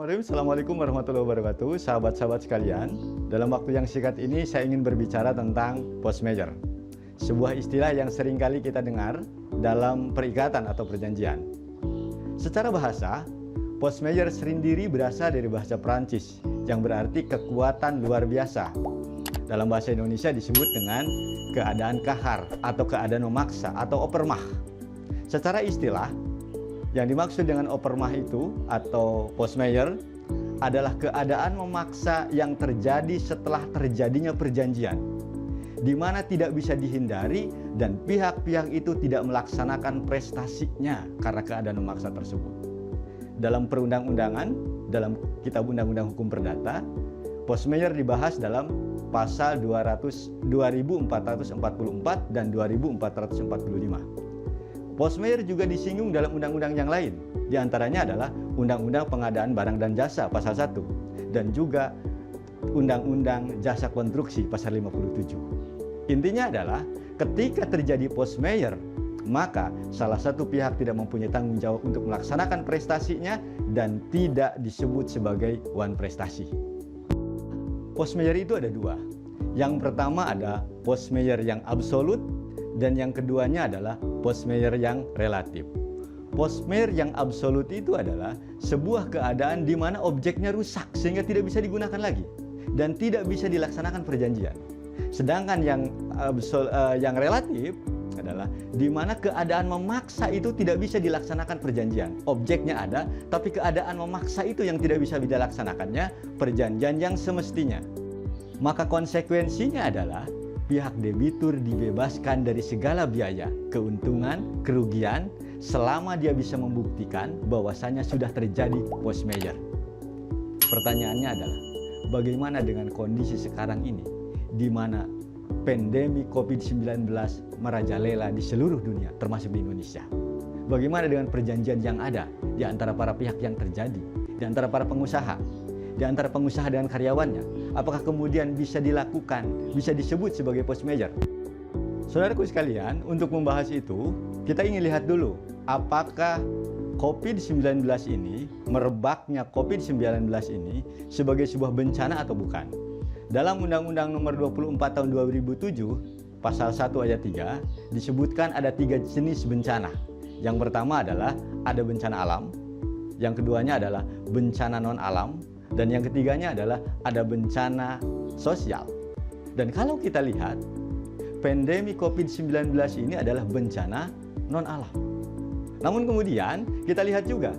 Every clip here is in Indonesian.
Bismillahirrahmanirrahim. Assalamualaikum warahmatullahi wabarakatuh. Sahabat-sahabat sekalian, dalam waktu yang singkat ini saya ingin berbicara tentang post merger. Sebuah istilah yang seringkali kita dengar dalam perikatan atau perjanjian. Secara bahasa, post merger sendiri berasal dari bahasa Prancis yang berarti kekuatan luar biasa. Dalam bahasa Indonesia disebut dengan keadaan kahar atau keadaan memaksa atau opermah. Secara istilah, yang dimaksud dengan opermah itu atau post merger adalah keadaan memaksa yang terjadi setelah terjadinya perjanjian, di mana tidak bisa dihindari dan pihak-pihak itu tidak melaksanakan prestasinya karena keadaan memaksa tersebut. Dalam perundang-undangan, dalam Kitab Undang-Undang Hukum Perdata, post merger dibahas dalam pasal 2444 dan 2445. Post merger juga disinggung dalam undang-undang yang lain. Di antaranya adalah Undang-Undang Pengadaan Barang dan Jasa pasal 1 dan juga Undang-Undang Jasa Konstruksi pasal 57. Intinya adalah ketika terjadi post merger, maka salah satu pihak tidak mempunyai tanggung jawab untuk melaksanakan prestasinya dan tidak disebut sebagai wan prestasi. Post merger itu ada dua. Yang pertama ada post merger yang absolut dan yang keduanya adalah post merger yang relatif. Post merger yang absolut itu adalah sebuah keadaan di mana objeknya rusak sehingga tidak bisa digunakan lagi dan tidak bisa dilaksanakan perjanjian. Sedangkan yang relatif adalah di mana keadaan memaksa itu tidak bisa dilaksanakan perjanjian. Objeknya ada, tapi keadaan memaksa itu yang tidak bisa dilaksanakannya perjanjian yang semestinya. Maka konsekuensinya adalah pihak debitur dibebaskan dari segala biaya, keuntungan, kerugian selama dia bisa membuktikan bahwasanya sudah terjadi post merger. Pertanyaannya adalah, bagaimana dengan kondisi sekarang ini di mana pandemi COVID-19 merajalela di seluruh dunia termasuk di Indonesia? Bagaimana dengan perjanjian yang ada di antara para pihak yang terjadi, di antara para pengusaha, di antara pengusaha dengan karyawannya? Apakah kemudian bisa dilakukan, bisa disebut sebagai post merger? Saudaraku sekalian, untuk membahas itu, kita ingin lihat dulu apakah COVID-19 ini, merebaknya COVID-19 ini sebagai sebuah bencana atau bukan. Dalam Undang-Undang Nomor 24 Tahun 2007, Pasal 1 Ayat 3, disebutkan ada 3 jenis bencana. Yang pertama adalah ada bencana alam, yang keduanya adalah bencana non-alam, dan yang ketiganya adalah ada bencana sosial. Dan kalau kita lihat, pandemi COVID-19 ini adalah bencana non-alam. Namun kemudian kita lihat juga,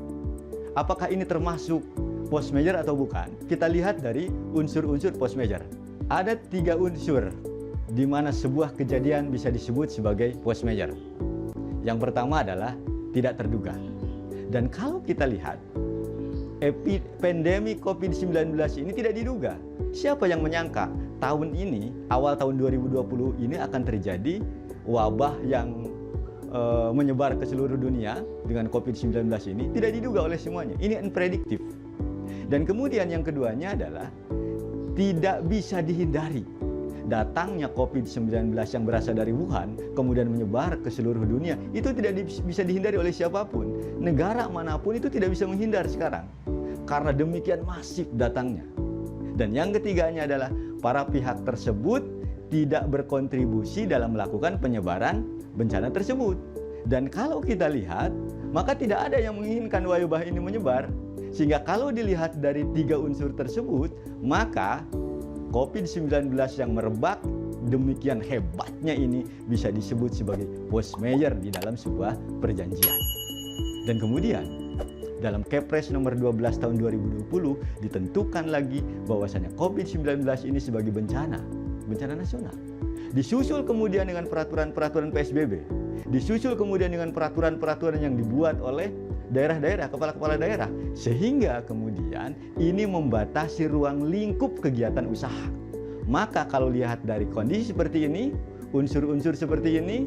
apakah ini termasuk post merger atau bukan? Kita lihat dari unsur-unsur post merger. Ada 3 unsur di mana sebuah kejadian bisa disebut sebagai post merger. Yang pertama adalah tidak terduga. Dan kalau kita lihat, pandemi COVID-19 ini tidak diduga. Siapa yang menyangka tahun ini, awal tahun 2020 ini akan terjadi wabah yang menyebar ke seluruh dunia dengan COVID-19 ini? Tidak diduga oleh semuanya. Ini unpredictive. Dan kemudian yang keduanya adalah tidak bisa dihindari. Datangnya COVID-19 yang berasal dari Wuhan, kemudian menyebar ke seluruh dunia, itu tidak bisa dihindari oleh siapapun. Negara manapun itu tidak bisa menghindar sekarang, karena demikian masif datangnya. Dan yang ketiganya adalah para pihak tersebut tidak berkontribusi dalam melakukan penyebaran bencana tersebut. Dan kalau kita lihat, maka tidak ada yang menginginkan wabah ini menyebar. Sehingga kalau dilihat dari 3 unsur tersebut, maka COVID-19 yang merebak demikian hebatnya ini bisa disebut sebagai post merger di dalam sebuah perjanjian. Dan kemudian dalam Kepres nomor 12 tahun 2020 ditentukan lagi bahwasanya COVID-19 ini sebagai bencana nasional. Disusul kemudian dengan peraturan-peraturan PSBB. Disusul kemudian dengan peraturan-peraturan yang dibuat oleh daerah-daerah, kepala-kepala daerah, sehingga kemudian ini membatasi ruang lingkup kegiatan usaha. Maka kalau lihat dari kondisi seperti ini, unsur-unsur seperti ini,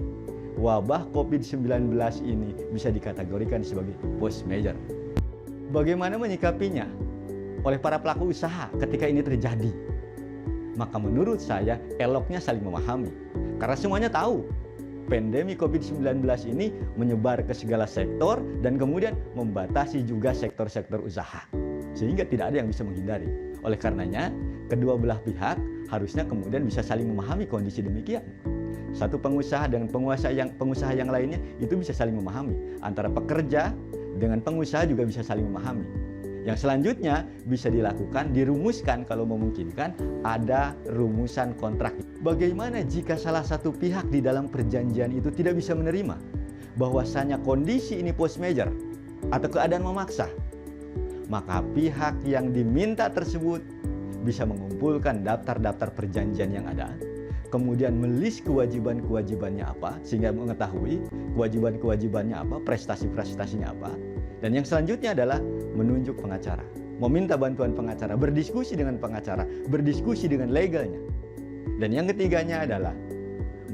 wabah COVID-19 ini bisa dikategorikan sebagai post merger. Bagaimana menyikapinya oleh para pelaku usaha ketika ini terjadi? Maka menurut saya eloknya saling memahami, karena semuanya tahu pandemi COVID-19 ini menyebar ke segala sektor dan kemudian membatasi juga sektor-sektor usaha. sehingga tidak ada yang bisa menghindari. Oleh karenanya, kedua belah pihak harusnya kemudian bisa saling memahami kondisi demikian. Satu pengusaha dengan pengusaha yang lainnya itu bisa saling memahami. Antara pekerja dengan pengusaha juga bisa saling memahami. Yang selanjutnya bisa dilakukan, dirumuskan kalau memungkinkan, ada rumusan kontrak. Bagaimana jika salah satu pihak di dalam perjanjian itu tidak bisa menerima bahwasanya kondisi ini force majeure atau keadaan memaksa? Maka pihak yang diminta tersebut bisa mengumpulkan daftar-daftar perjanjian yang ada, kemudian melis kewajiban-kewajibannya apa, sehingga mengetahui kewajiban-kewajibannya apa, prestasi-prestasinya apa. Dan yang selanjutnya adalah menunjuk pengacara, meminta bantuan pengacara, berdiskusi dengan pengacara, berdiskusi dengan legalnya. Dan yang ketiganya adalah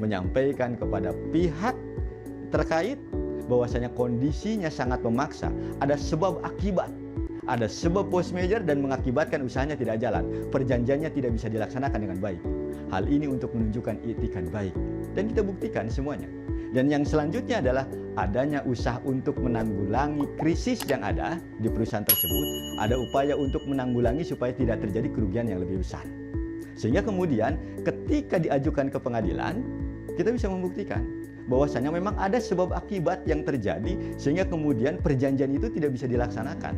menyampaikan kepada pihak terkait bahwasanya kondisinya sangat memaksa, ada sebab akibat, ada sebab force majeure dan mengakibatkan usahanya tidak jalan, perjanjiannya tidak bisa dilaksanakan dengan baik. Hal ini untuk menunjukkan itikat baik dan kita buktikan semuanya. Dan yang selanjutnya adalah adanya usaha untuk menanggulangi krisis yang ada di perusahaan tersebut, ada upaya untuk menanggulangi supaya tidak terjadi kerugian yang lebih besar. Sehingga kemudian ketika diajukan ke pengadilan, kita bisa membuktikan bahwasanya memang ada sebab akibat yang terjadi sehingga kemudian perjanjian itu tidak bisa dilaksanakan.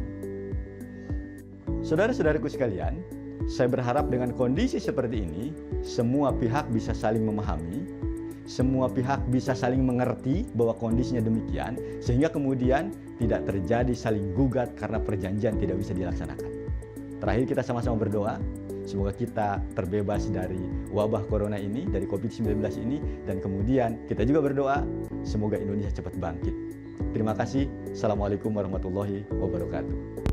Saudara-saudaraku sekalian, saya berharap dengan kondisi seperti ini, semua pihak bisa saling memahami, semua pihak bisa saling mengerti bahwa kondisinya demikian, sehingga kemudian tidak terjadi saling gugat karena perjanjian tidak bisa dilaksanakan. Terakhir kita sama-sama berdoa, semoga kita terbebas dari wabah corona ini, dari COVID-19 ini, dan kemudian kita juga berdoa, semoga Indonesia cepat bangkit. Terima kasih. Assalamualaikum warahmatullahi wabarakatuh.